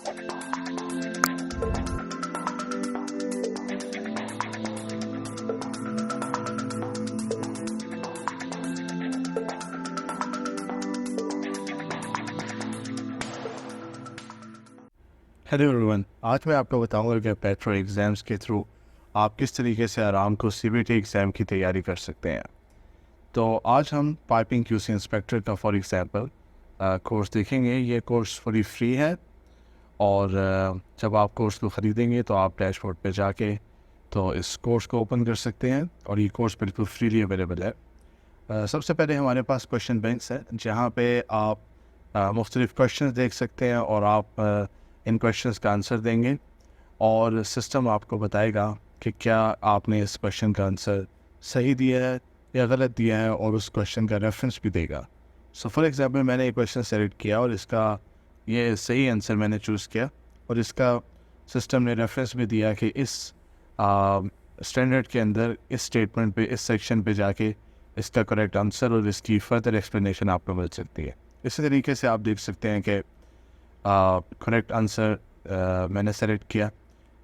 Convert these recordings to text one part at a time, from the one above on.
Hello everyone, आज मैं आपको बताऊंगा कि पेट्रो एग्ज़ाम्स के थ्रू आप किस तरीके से आरामको CBT एग्ज़ाम की तैयारी कर सकते हैं। तो आज हम पाइपिंग QC इंस्पेक्टर का फॉर एग्ज़ाम्पल कोर्स देखेंगे। ये कोर्स फुली फ्री है और जब आप कोर्स को ख़रीदेंगे तो आप डैशबोर्ड पे जाके तो इस कोर्स को ओपन कर सकते हैं और ये कोर्स बिल्कुल फ्रीली अवेलेबल है। सबसे पहले हमारे पास क्वेश्चन बैंक्स है जहाँ पे आप मुख्तलिफ़ क्वेश्चन देख सकते हैं और आप इन क्वेश्चंस का आंसर देंगे और सिस्टम आपको बताएगा कि क्या आपने इस क्वेश्चन का आंसर सही दिया है या गलत दिया है और उस क्वेश्चन का रेफरेंस भी देगा। सो फॉर एग्जांपल मैंने एक क्वेश्चन सेलेक्ट किया और इसका ये सही आंसर मैंने चूज़ किया और इसका सिस्टम ने रेफरेंस भी दिया कि इस स्टैंडर्ड के अंदर इस स्टेटमेंट पे इस सेक्शन पे जाके इसका करेक्ट आंसर और इसकी फर्दर एक्सप्लेनेशन आपको मिल सकती है। इसी तरीके से आप देख सकते हैं कि करेक्ट आंसर मैंने सेलेक्ट किया।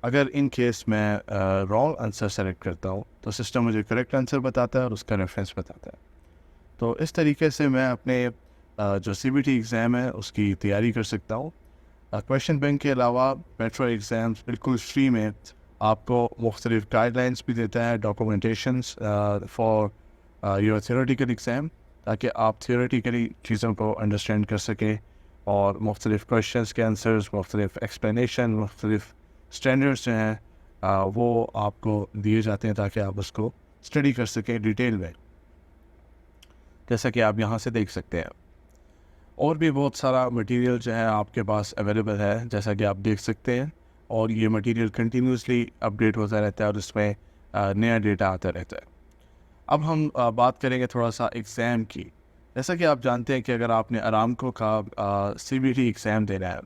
अगर इन केस मैं रॉन्ग आंसर सेलेक्ट करता हूँ तो सिस्टम मुझे करेक्ट आंसर बताता है और उसका रेफरेंस बताता है। तो इस तरीके से मैं अपने जो CBT एग्ज़ाम है उसकी तैयारी कर सकता हूँ। क्वेश्चन बैंक के अलावा पेट्रो एग्ज़ाम्स बिल्कुल फ्री में आपको मुख्तलिफ गाइडलाइंस भी देता है, documentations for your theoretical exam, ताकि आप थियोरेटिकली चीज़ों को अंडरस्टैंड कर सकें और मुख्तलिफ़ क्वेश्चंस के आंसर्स, मुख्तलिफ़ एक्सप्लेनेशन, मुख्तलिफ़ स्टैंडर्ड्स जो हैं वो आपको दिए जाते हैं ताकि आप उसको स्टडी कर सकें डिटेल में, जैसा कि आप यहाँ से देख सकते हैं। और भी बहुत सारा मटेरियल जो है आपके पास अवेलेबल है, जैसा कि आप देख सकते हैं, और ये मटेरियल कंटिन्यूसली अपडेट होता रहता है और इसमें नया डेटा आता रहता है। अब हम बात करेंगे थोड़ा सा एग्ज़ाम की। जैसा कि आप जानते हैं कि अगर आपने अरामको का CBT एग्ज़ाम देना है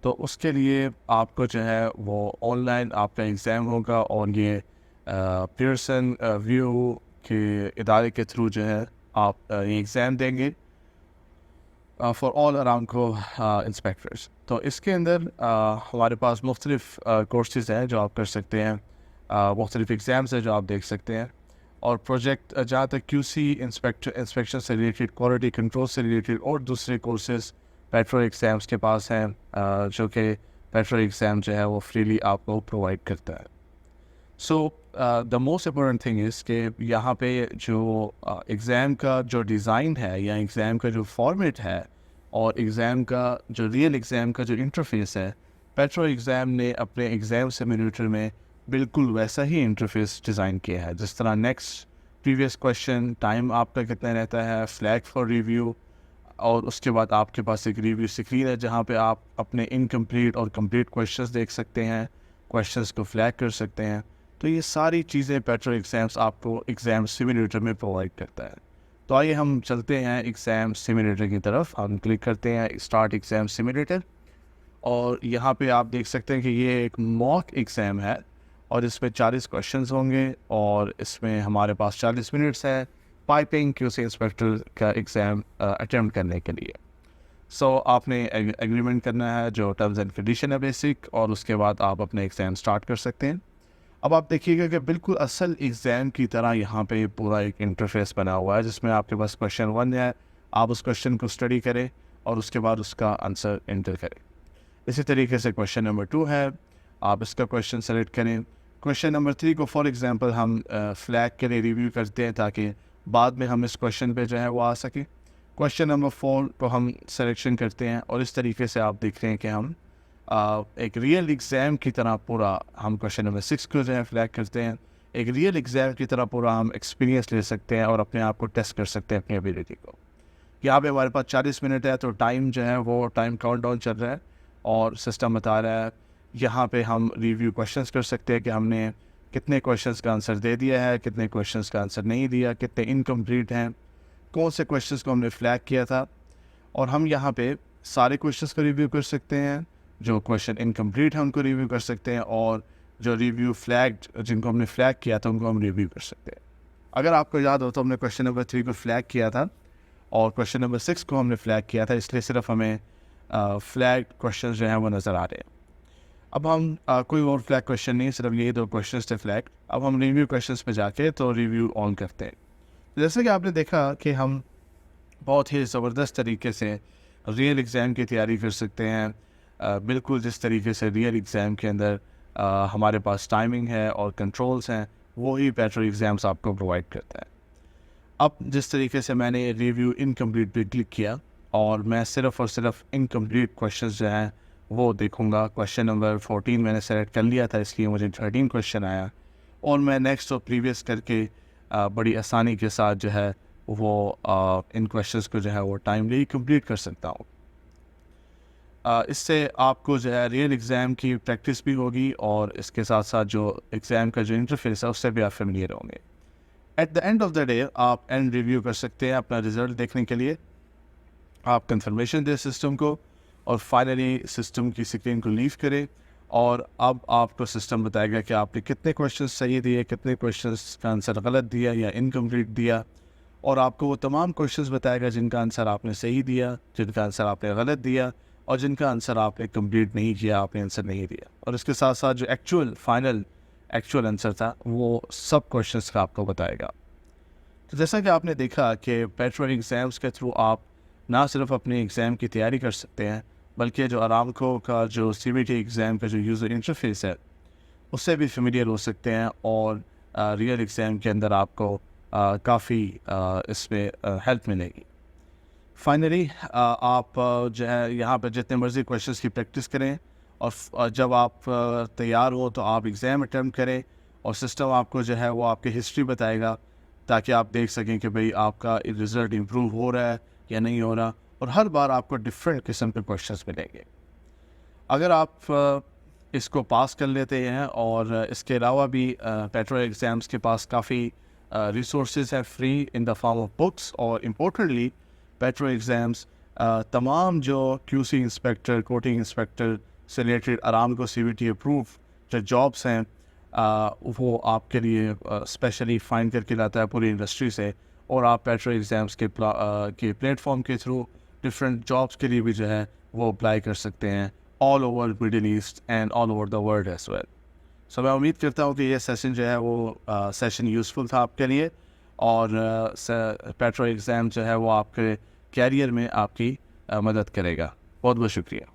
तो उसके लिए आपको जो है वो ऑनलाइन आपका एग्ज़ाम होगा और ये पियर्सन व्यू के इदारे के थ्रू जो है आप ये एग्ज़ाम देंगे फॉर ऑल अरामको इंस्पेक्टर्स। तो इसके अंदर हमारे पास मुख्तलिफ़ कोर्सेज़ हैं जो आप कर सकते हैं, मुख्तलिफ़ एग्ज़ाम्स हैं जो आप देख सकते हैं और प्रोजेक्ट जहाँ तक QC इंस्पेक्शन से रिलेटेड, क्वालिटी कंट्रोल से रिलेटेड और दूसरे कोर्सेज पेट्रो एग्ज़ाम्स के पास हैं, जो कि पेट्रो एग्ज़ाम जो है वो फ्रीली आपको प्रोवाइड करता है। So the most important thing is कि यहाँ पे जो एग्ज़ाम का जो डिज़ाइन है या एग्ज़ाम का जो फॉर्मेट है और एग्ज़ाम का जो रियल एग्ज़ाम का जो इंटरफेस है, पेट्रो एग्ज़ाम ने अपने एग्ज़ाम सिम्युलेटर में बिल्कुल वैसा ही इंटरफेस डिज़ाइन किया है। जिस तरह नेक्स्ट, प्रीवियस क्वेश्चन, टाइम आपका कितना रहता है, फ्लैग फॉर रिव्यू, और उसके बाद आपके पास एक रिव्यू स्क्रीन है जहाँ पे आप अपने इनकम्प्लीट और कंप्लीट क्वेश्चंस देख सकते हैं, क्वेश्चंस को फ्लैग कर सकते हैं। तो ये सारी चीज़ें पेट्रो एग्ज़ाम्स आपको एग्ज़ाम सिम्युलेटर में प्रोवाइड करता है। तो आइए हम चलते हैं एग्ज़ाम सिम्युलेटर की तरफ। हम क्लिक करते हैं स्टार्ट एग्ज़ाम सिम्युलेटर और यहाँ पे आप देख सकते हैं कि ये एक मॉक एग्ज़ाम है और इसमें 40 क्वेश्चंस होंगे और इसमें हमारे पास 40 मिनट्स है पाइपिंग QC इंस्पेक्टर का एग्ज़ाम अटेम्प्ट करने के लिए। सो आपने एग्रीमेंट करना है जो टर्म्स एंड कंडीशन है बेसिक, और उसके बाद आप अपने एग्ज़ाम स्टार्ट कर सकते हैं। अब आप देखिएगा कि बिल्कुल असल एग्ज़ाम की तरह यहाँ पे पूरा एक इंटरफेस बना हुआ है जिसमें आपके पास क्वेश्चन 1 है, आप उस क्वेश्चन को स्टडी करें और उसके बाद उसका आंसर एंटर करें। इसी तरीके से क्वेश्चन नंबर 2 है, आप इसका क्वेश्चन सेलेक्ट करें। क्वेश्चन नंबर 3 को फॉर एग्ज़ाम्पल हम फ्लैग के लिए रिव्यू करते हैं ताकि बाद में हम इस क्वेश्चन पे जो है वो आ सके। क्वेश्चन नंबर 4 को हम सिलेक्शन करते हैं और इस तरीके से आप देख रहे हैं कि हम एक रियल एग्ज़ाम की तरह पूरा हम क्वेश्चन नंबर 6 को जो है फ्लैग करते हैं। एक रियल एग्ज़ाम की तरह पूरा हम एक्सपीरियंस ले सकते हैं और अपने आप को टेस्ट कर सकते हैं, अपनी एबिलिटी को। यहाँ पे हमारे पास 40 मिनट है तो टाइम जो है वो टाइम काउंटडाउन चल रहा है और सिस्टम बता रहा है। यहाँ पे हम रिव्यू क्वेश्चंस कर सकते हैं कि हमने कितने क्वेश्चंस का आंसर दे दिया है, कितने क्वेश्चंस का आंसर नहीं दिया, कितने इनकम्प्लीट हैं, कौन से क्वेश्चंस को हमने फ्लैग किया था। और हम यहाँ पे सारे क्वेश्चंस को रिव्यू कर सकते हैं, जो क्वेश्चन इनकम्प्लीट है उनको रिव्यू कर सकते हैं और जो रिव्यू फ्लैग्ड जिनको हमने फ्लैग किया था उनको हम रिव्यू कर सकते हैं। अगर आपको याद हो तो हमने क्वेश्चन नंबर 3 को फ्लैग किया था और क्वेश्चन नंबर 6 को हमने फ्लैग किया था, इसलिए सिर्फ हमें फ्लैग क्वेश्चन जो हैं वो नज़र आ रहे हैं। अब हम कोई और फ्लैग क्वेश्चन नहीं, सिर्फ यही 2 क्वेश्चन थे फ्लैग। अब हम रिव्यू क्वेश्चंस पे जाके तो रिव्यू ऑन करते हैं। जैसे कि आपने देखा कि हम बहुत ही ज़बरदस्त तरीके से रियल एग्ज़ाम की तैयारी कर सकते हैं। बिल्कुल जिस तरीके से रियल एग्ज़ाम के अंदर हमारे पास टाइमिंग है और कंट्रोल्स हैं, वही PetroExams आपको प्रोवाइड करता है। अब जिस तरीके से मैंने रिव्यू इनकम्प्लीट पे क्लिक किया और मैं सिर्फ़ और सिर्फ इनकम्प्लीट क्वेश्चंस जो हैं वो देखूंगा। क्वेश्चन नंबर 14 मैंने सेलेक्ट कर लिया था, इसलिए मुझे 13 क्वेश्चन आया और मैं नेक्स्ट और प्रीवियस करके बड़ी आसानी के साथ जो है वो इन क्वेश्चंस को जो है वो टाइमली कंप्लीट कर सकता हूँ। इससे आपको जो है रियल एग्ज़ाम की प्रैक्टिस भी होगी और इसके साथ साथ जो एग्ज़ाम का जो इंटरफेस है उससे भी आप फेमिलियर होंगे। At the end of the day आप एंड रिव्यू कर सकते हैं अपना रिज़ल्ट देखने के लिए। आप कंफर्मेशन दें सिस्टम को और फाइनली सिस्टम की स्क्रीन को लीव करें और अब आपको सिस्टम बताएगा कि आपने कितने क्वेश्चंस सही दिए, कितने क्वेश्चंस का आंसर गलत दिया या इनकम्प्लीट दिया, और आपको वो तमाम क्वेश्चंस बताएगा जिनका आंसर आपने सही दिया, जिनका आंसर आपने गलत दिया और जिनका आंसर आपने कंप्लीट नहीं किया, आपने आंसर नहीं दिया। और इसके साथ साथ जो एक्चुअल आंसर था वो सब क्वेश्चंस का आपको बताएगा। तो जैसा कि आपने देखा कि PetroExams के थ्रू आप ना सिर्फ अपने एग्ज़ाम की तैयारी कर सकते हैं, बल्कि जो अरामको का जो CBT एग्ज़ाम का जो यूज़र इंटरफेस है उससे भी फेमिलियर हो सकते हैं और रियल एग्ज़ाम के अंदर आपको काफ़ी इसमें हेल्प मिलेगी। फाइनली आप जो है यहाँ पर जितने मर्ज़ी क्वेश्चंस की प्रैक्टिस करें और जब आप तैयार हो तो आप एग्ज़ाम अटैम्प्ट करें और सिस्टम आपको जो है वो आपकी हिस्ट्री बताएगा ताकि आप देख सकें कि भाई आपका रिज़ल्ट इम्प्रूव हो रहा है या नहीं हो रहा, और हर बार आपको डिफरेंट किस्म के क्वेश्चंस मिलेंगे। अगर आप इसको पास कर लेते हैं और इसके अलावा भी PetroExams के पास काफ़ी रिसोर्सेज हैं free in the form of books, और इम्पोर्टेंटली PetroExams तमाम जो QC इंस्पेक्टर, कोटिंग इंस्पेक्टर से रिलेटेड अरामको CBT अप्रूव जो जॉब्स हैं वो आपके लिए स्पेशली फाइंड करके लाता है पूरी इंडस्ट्री से, और आप PetroExams के प्लेटफॉर्म के थ्रू डिफरेंट जॉब्स के लिए भी जो है वो अप्लाई कर सकते हैं all over Middle East and all over the world as well. So मैं उम्मीद करता हूँ कि ये सेशन जो है वो सेशन यूज़फुल था आपके लिए, और PetroExams जो है वो आपके कैरियर में आपकी मदद करेगा। बहुत बहुत शुक्रिया।